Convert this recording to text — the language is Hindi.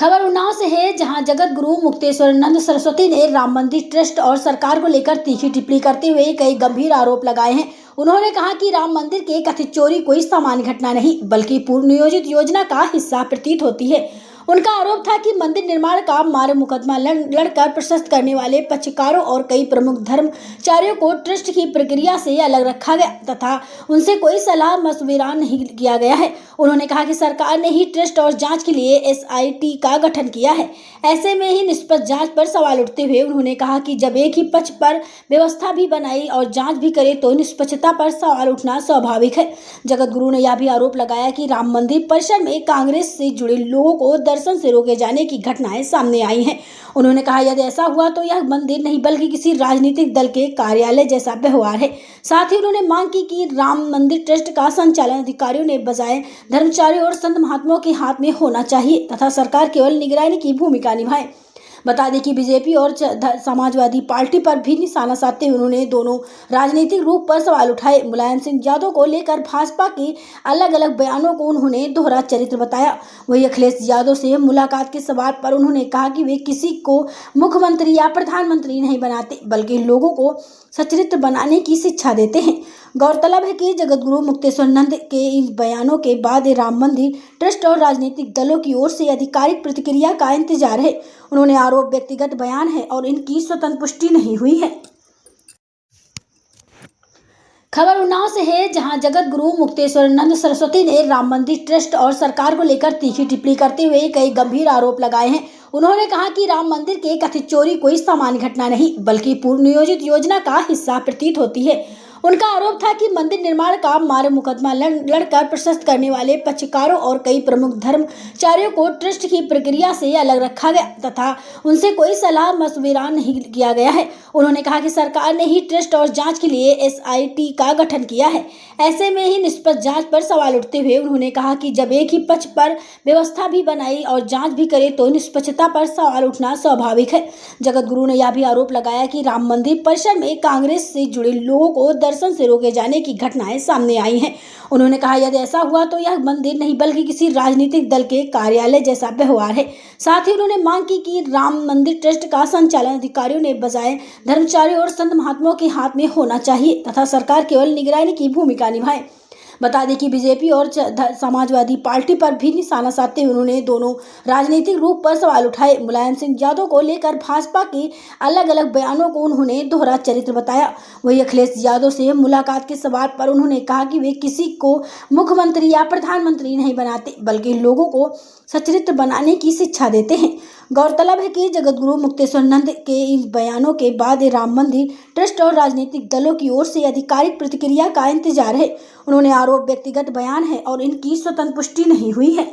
खबर उन्नाव से है, जहां जगत गुरु मुक्तेश्वरानंद सरस्वती ने राम मंदिर ट्रस्ट और सरकार को लेकर तीखी टिप्पणी करते हुए कई गंभीर आरोप लगाए हैं। उन्होंने कहा कि राम मंदिर के कथित चोरी कोई सामान्य घटना नहीं, बल्कि पूर्व नियोजित योजना का हिस्सा प्रतीत होती है। उनका आरोप था कि मंदिर निर्माण का मामला मुकदमा लड़कर प्रशस्त करने वाले पक्षकारों और कई प्रमुख धर्मचार्यों को ट्रस्ट की प्रक्रिया से अलग रखा गया तथा उनसे कोई सलाह मशविरा नहीं किया गया है। उन्होंने कहा कि सरकार ने ही ट्रस्ट और जांच के लिए SIT का गठन किया है। ऐसे में ही निष्पक्ष जांच पर सवाल उठते हुए उन्होंने कहा कि जब एक ही पक्ष पर व्यवस्था भी बनाई और जांच भी करे तो निष्पक्षता पर सवाल उठना स्वाभाविक है। जगत गुरु ने यह भी आरोप लगाया कि राम मंदिर परिसर में कांग्रेस से जुड़े लोगों को दर्शन से रोके जाने की घटनाएं सामने आई हैं। उन्होंने कहा, यदि ऐसा हुआ तो यह मंदिर नहीं बल्कि किसी राजनीतिक दल के कार्यालय जैसा व्यवहार है। साथ ही उन्होंने मांग की कि राम मंदिर ट्रस्ट का संचालन अधिकारियों ने बजाय धर्मचारियों और संत महात्माओं के हाथ में होना चाहिए तथा सरकार केवल निगरानी की भूमिका निभाए। बता दें कि बीजेपी और समाजवादी पार्टी पर भी निशाना साधते हुए उन्होंने दोनों राजनीतिक रूप पर सवाल उठाए। मुलायम सिंह यादव को लेकर भाजपा के अलग अलग बयानों को उन्होंने दोहरा चरित्र बताया। वही अखिलेश यादव से मुलाकात के सवाल पर उन्होंने कहा कि वे किसी को मुख्यमंत्री या प्रधानमंत्री नहीं बनाते, बल्कि लोगों को सचरित्र बनाने की शिक्षा देते हैं। गौरतलब है कि जगत गुरु मुक्तेश्वरानंद के इन बयानों के बाद राम मंदिर ट्रस्ट और राजनीतिक दलों की ओर से आधिकारिक प्रतिक्रिया का इंतजार है। उन्होंने आरोप व्यक्तिगत बयान है और इनकी स्वतंत्र पुष्टि नहीं हुई है। खबर उन्नाव से है, जहां जगत गुरु मुक्तेश्वरानंद सरस्वती ने राम मंदिर ट्रस्ट और सरकार को लेकर तीखी टिप्पणी करते हुए कई गंभीर आरोप लगाए हैं। उन्होंने कहा कि राम मंदिर के कथित चोरी कोई सामान्य घटना नहीं, बल्कि पूर्व नियोजित योजना का हिस्सा प्रतीत होती है। उनका आरोप था कि मंदिर निर्माण का मामला मुकदमा लड़कर प्रशस्त करने वाले पक्षकारों और कई प्रमुख धर्मचार्यों को ट्रस्ट की प्रक्रिया से अलग रखा गया तथा उनसे कोई सलाह मशविरा नहीं किया गया है। उन्होंने कहा कि सरकार ने ही ट्रस्ट और जांच के लिए SIT का गठन किया है। ऐसे में ही निष्पक्ष जांच पर सवाल उठते हुए उन्होंने कहा कि जब एक ही पक्ष पर व्यवस्था भी बनाई और जांच भी करे तो निष्पक्षता पर सवाल उठना स्वाभाविक है। जगत गुरु ने यह भी आरोप लगाया कि राम मंदिर परिसर में कांग्रेस से जुड़े लोगों को दर्शन से रोके जाने की घटनाएं सामने आई हैं। उन्होंने कहा, यदि ऐसा हुआ तो यह मंदिर नहीं बल्कि किसी राजनीतिक दल के कार्यालय जैसा व्यवहार है। साथ ही उन्होंने मांग की कि राम मंदिर ट्रस्ट का संचालन अधिकारियों ने बजाय धर्मचारियों और संत महात्माओं के हाथ में होना चाहिए तथा सरकार केवल निगरानी की भूमिका निभाए। बता दें कि बीजेपी और समाजवादी पार्टी पर भी निशाना साधते हुए उन्होंने दोनों राजनीतिक रूप पर सवाल उठाए। मुलायम सिंह यादव को लेकर भाजपा के अलग अलग बयानों को उन्होंने दोहरा चरित्र बताया। वही अखिलेश यादव से मुलाकात के सवाल पर उन्होंने कहा कि वे किसी को मुख्यमंत्री या प्रधानमंत्री नहीं बनाते, बल्कि लोगों को सचरित्र बनाने की शिक्षा देते हैं। गौरतलब है कि जगत गुरु मुक्तेश्वरानंद के इन बयानों के बाद राम मंदिर ट्रस्ट और राजनीतिक दलों की ओर से आधिकारिक प्रतिक्रिया का इंतजार है। उन्होंने आरोप व्यक्तिगत बयान है और इनकी स्वतंत्र पुष्टि नहीं हुई है।